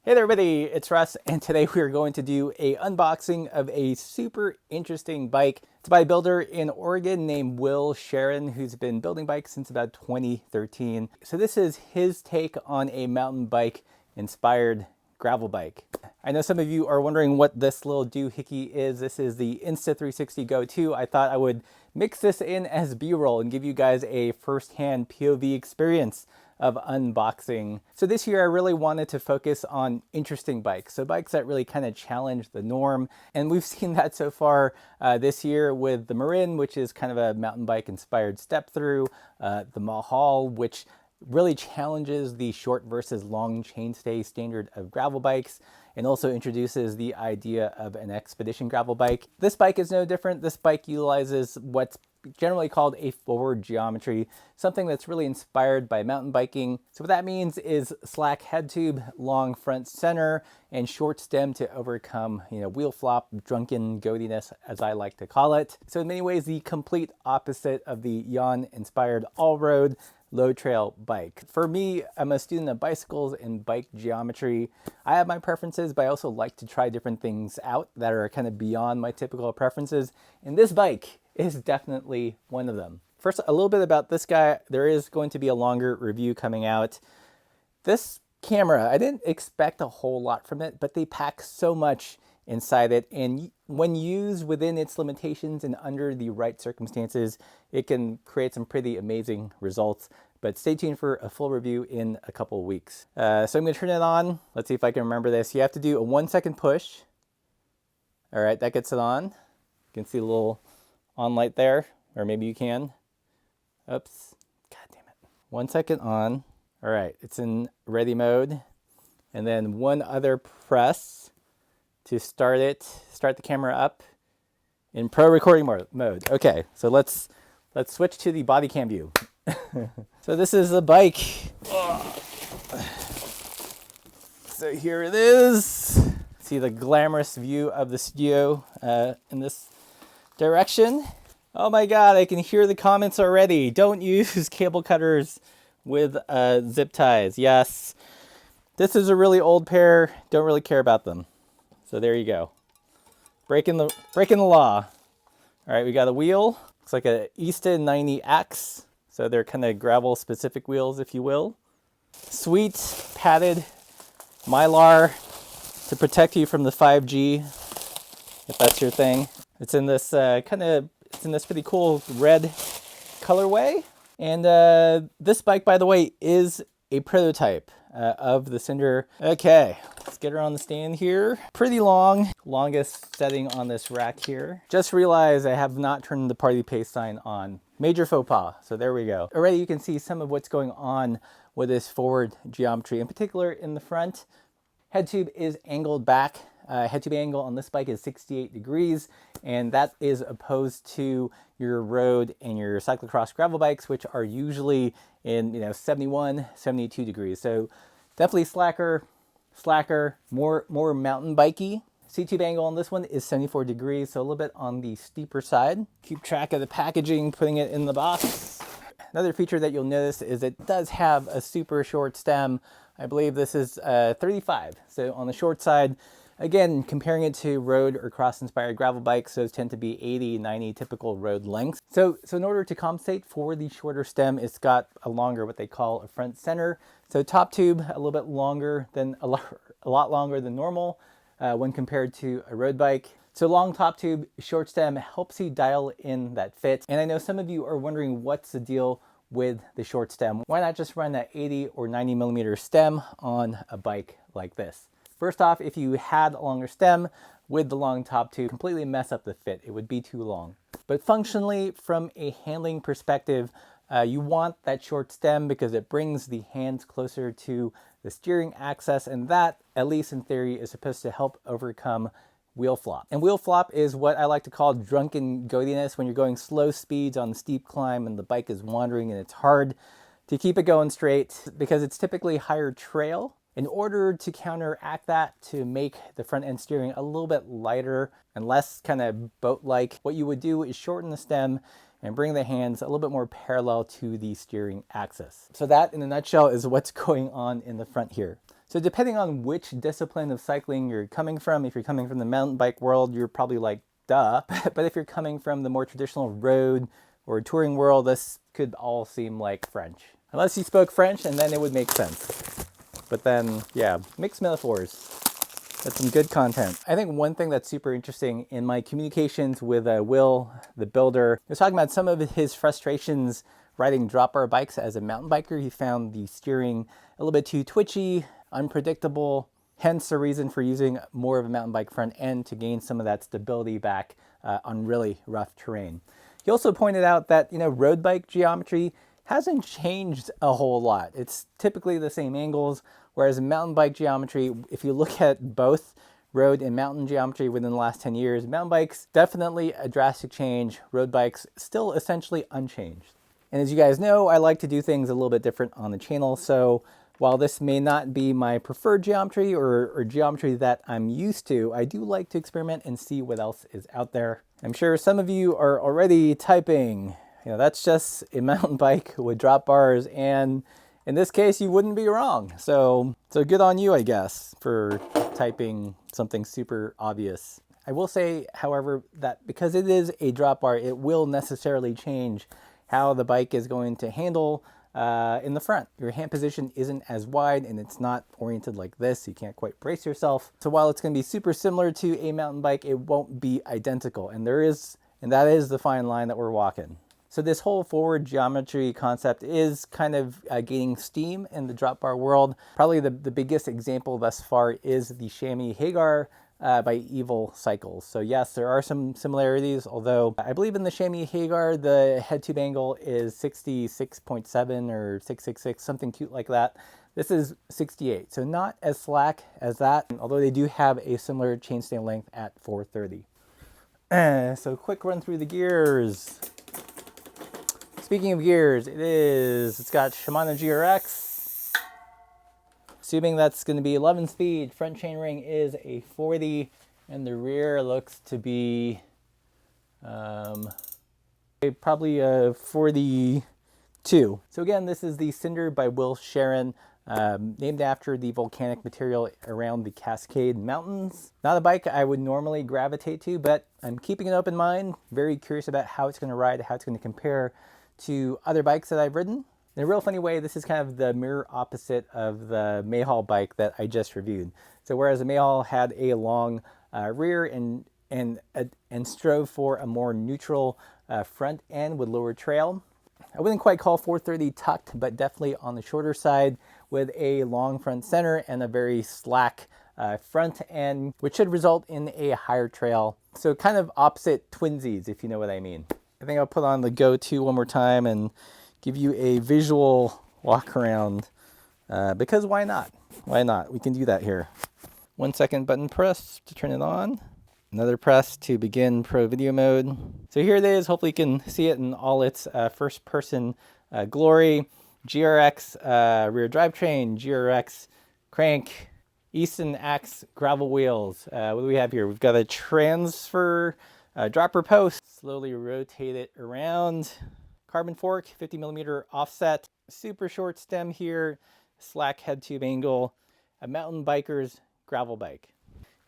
Hey there everybody, it's Russ, and today we are going to do a unboxing of a super interesting bike. It's by a builder in Oregon named Scharen, who's been building bikes since about 2013. So this is his take on a mountain bike inspired gravel bike. I know some of you are wondering what this little doohickey is. This is the Insta360 Go 2. I thought I would mix this in as B-roll and give you guys a first-hand POV experience of unboxing. So this year I really wanted to focus on interesting bikes. So bikes that really kind of challenge the norm. And we've seen that so far this year with the Marin, which is kind of a mountain bike inspired step through, the Mahal, which really challenges the short versus long chainstay standard of gravel bikes, and also introduces the idea of an expedition gravel bike. This bike is no different. This bike utilizes what's generally called a forward geometry, something that's really inspired by mountain biking. So what that means is slack head tube, long front center, and short stem to overcome, wheel flop, drunken goatiness, as I like to call it. So in many ways, the complete opposite of the Jan inspired all-road low trail bike. For me, I'm a student of bicycles and bike geometry. I have my preferences, but I also like to try different things out that are kind of beyond my typical preferences. And this bike is definitely one of them. First, a little bit about this guy. There is going to be a longer review coming out. This camera, I didn't expect a whole lot from it, but they pack so much inside it, and when used within its limitations and under the right circumstances, it can create some pretty amazing results. But stay tuned for a full review in a couple of weeks. So I'm going to turn it on. Let's see if I can remember this. You have to do a 1-second push. All right, that gets it on. You can see a little on light there, or maybe you can. Oops, god damn it. 1 second on. All right, it's in ready mode. And then one other press to start the camera up in pro recording mode. Okay, so let's switch to the body cam view. So this is the bike. So here it is. See the glamorous view of the studio in this direction. Oh my god, I can hear the comments already. Don't use cable cutters with zip ties. Yes, this is a really old pair. Don't really care about them. So there you go. Breaking the law. All right, we got a wheel. Looks like a Ista 90X. So they're kind of gravel specific wheels, if you will. Sweet padded Mylar to protect you from the 5G, if that's your thing. It's in this pretty cool red colorway. And this bike, by the way, is a prototype of the Cinder. Okay, let's get her on the stand here. Pretty long, longest setting on this rack here. Just realized I have not turned the party pace sign on. Major faux pas, so there we go. Already you can see some of what's going on with this forward geometry, in particular in the front. Head tube is angled back. Head tube angle on this bike is 68 degrees, and that is opposed to your road and your cyclocross gravel bikes, which are usually in 71, 72 degrees. So definitely slacker, more mountain bikey. Seat tube angle on this one is 74 degrees, so a little bit on the steeper side. Keep track of the packaging, putting it in the box. Another feature that you'll notice is it does have a super short stem. I believe this is 35, so on the short side. Again, comparing it to road or cross-inspired gravel bikes, those tend to be 80, 90 typical road lengths. So in order to compensate for the shorter stem, it's got a longer, what they call a front center. So top tube, a little bit longer than, a lot longer than normal when compared to a road bike. So long top tube, short stem helps you dial in that fit. And I know some of you are wondering what's the deal with the short stem. Why not just run that 80 or 90 millimeter stem on a bike like this? First off, if you had a longer stem with the long top tube, completely mess up the fit. It would be too long. But functionally, from a handling perspective, you want that short stem because it brings the hands closer to the steering axis, and that, at least in theory, is supposed to help overcome wheel flop. And wheel flop is what I like to call drunken goatiness, when you're going slow speeds on the steep climb and the bike is wandering and it's hard to keep it going straight because it's typically higher trail. In order to counteract that, to make the front end steering a little bit lighter and less kind of boat-like, what you would do is shorten the stem and bring the hands a little bit more parallel to the steering axis. So that, in a nutshell, is what's going on in the front here. So depending on which discipline of cycling you're coming from, if you're coming from the mountain bike world, you're probably like, duh. But if you're coming from the more traditional road or touring world, this could all seem like French. Unless you spoke French, and then it would make sense. But then, yeah, mixed metaphors. That's some good content. I think one thing that's super interesting in my communications with Will, the builder, he was talking about some of his frustrations riding drop bar bikes as a mountain biker. He found the steering a little bit too twitchy, unpredictable, hence the reason for using more of a mountain bike front end to gain some of that stability back on really rough terrain. He also pointed out that, road bike geometry hasn't changed a whole lot. It's typically the same angles, whereas in mountain bike geometry, if you look at both road and mountain geometry within the last 10 years, mountain bikes definitely a drastic change, road bikes still essentially unchanged. And as you guys know, I like to do things a little bit different on the channel, so while this may not be my preferred geometry or geometry that I'm used to, I do like to experiment and see what else is out there. I'm sure some of you are already typing, that's just a mountain bike with drop bars, and in this case, you wouldn't be wrong. So good on you, I guess, for typing something super obvious. I will say, however, that because it is a drop bar, it will necessarily change how the bike is going to handle in the front. Your hand position isn't as wide and it's not oriented like this. You can't quite brace yourself. So while it's going to be super similar to a mountain bike, it won't be identical. And that is the fine line that we're walking. So this whole forward geometry concept is kind of gaining steam in the drop bar world. Probably the biggest example thus far is the Chamois Hagar by Evil Cycles. So yes, there are some similarities, although I believe in the Chamois Hagar, the head tube angle is 66.7 or 666, something cute like that. This is 68, so not as slack as that, although they do have a similar chainstay length at 430. So quick run through the gears. Speaking of gears, it's got Shimano GRX. Assuming that's going to be 11 speed, front chainring is a 40, and the rear looks to be probably a 42. So again, this is the Cinder by Will Scharen, named after the volcanic material around the Cascade Mountains. Not a bike I would normally gravitate to, but I'm keeping an open mind, very curious about how it's going to ride, how it's going to compare to other bikes that I've ridden. In a real funny way, this is kind of the mirror opposite of the Mayhaul bike that I just reviewed. So whereas the Mayhaul had a long rear and strove for a more neutral front end with lower trail, I wouldn't quite call 430 tucked, but definitely on the shorter side with a long front center and a very slack front end, which should result in a higher trail. So kind of opposite twinsies, if you know what I mean. I think I'll put on the Go-To one more time and give you a visual walk around because why not? Why not? We can do that here. 1 second button press to turn it on. Another press to begin pro video mode. So here it is. Hopefully you can see it in all its first person glory. GRX rear drivetrain, GRX crank, Easton Axe gravel wheels. What do we have here? We've got a transfer dropper post. Slowly rotate it around. Carbon fork, 50 millimeter offset. Super short stem here. Slack head tube angle. A mountain biker's gravel bike.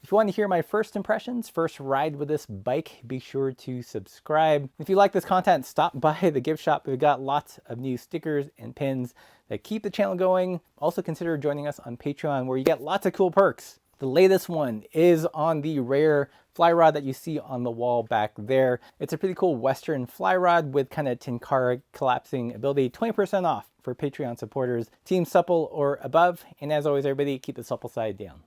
If you want to hear my first impressions, first ride with this bike, be sure to subscribe. If you like this content, stop by the gift shop. We've got lots of new stickers and pins that keep the channel going. Also consider joining us on Patreon, where you get lots of cool perks. The latest one is on the rare fly rod that you see on the wall back there. It's a pretty cool Western fly rod with kind of Tenkara collapsing ability. 20% off for Patreon supporters. Team supple or above. And as always, everybody, keep the supple side down.